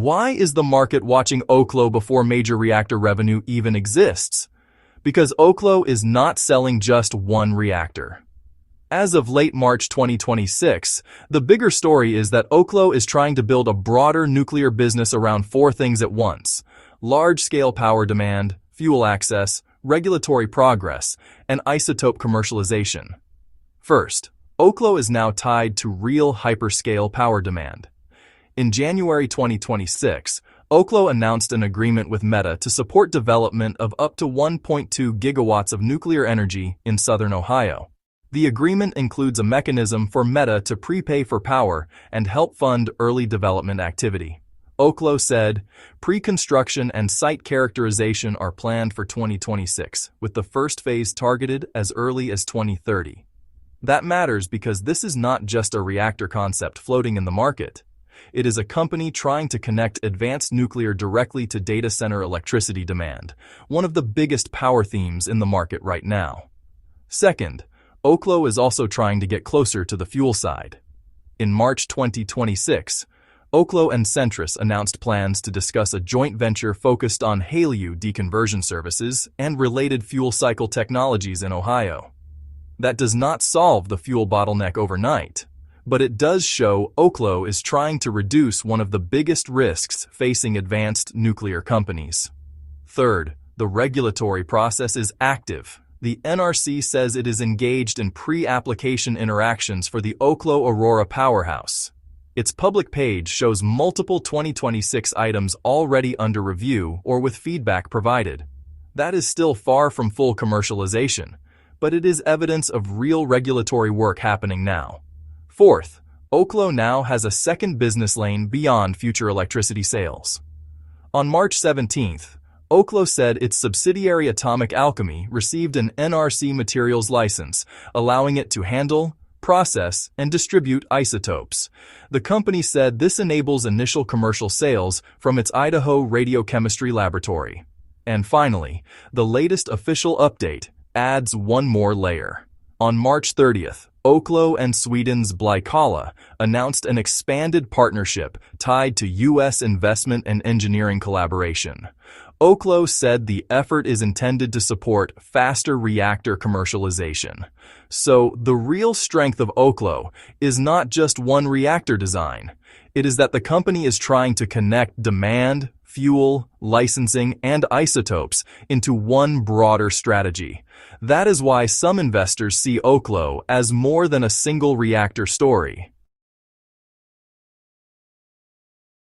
Why is the market watching Oklo before major reactor revenue even exists? Because Oklo is not selling just one reactor. As of late March 2026, the bigger story is that Oklo is trying to build a broader nuclear business around four things at once: large-scale power demand, fuel access, regulatory progress, and isotope commercialization. First, Oklo is now tied to real hyperscale power demand. In January 2026, Oklo announced an agreement with Meta to support development of up to 1.2 gigawatts of nuclear energy in southern Ohio. The agreement includes a mechanism for Meta to prepay for power and help fund early development activity. Oklo said, pre-construction and site characterization are planned for 2026, with the first phase targeted as early as 2030. That matters because this is not just a reactor concept floating in the market. It is a company trying to connect advanced nuclear directly to data center electricity demand, one of the biggest power themes in the market right now. Second, Oklo is also trying to get closer to the fuel side. In March 2026, Oklo and Centrus announced plans to discuss a joint venture focused on HALEU deconversion services and related fuel cycle technologies in Ohio. That does not solve the fuel bottleneck overnight, but it does show Oklo is trying to reduce one of the biggest risks facing advanced nuclear companies. Third, the regulatory process is active. The NRC says it is engaged in pre-application interactions for the Oklo Aurora powerhouse. Its public page shows multiple 2026 items already under review or with feedback provided. That is still far from full commercialization, but it is evidence of real regulatory work happening now. Fourth, Oklo now has a second business lane beyond future electricity sales. On March 17th, Oklo said its subsidiary Atomic Alchemy received an NRC materials license, allowing it to handle, process, and distribute isotopes. The company said this enables initial commercial sales from its Idaho radiochemistry laboratory. And finally, the latest official update adds one more layer. On March 30th, Oklo and Sweden's Blykalla announced an expanded partnership tied to U.S. investment and engineering collaboration. Oklo said the effort is intended to support faster reactor commercialization. So the real strength of Oklo is not just one reactor design. It is that the company is trying to connect demand, fuel, licensing, and isotopes into one broader strategy. That is why some investors see Oklo as more than a single reactor story.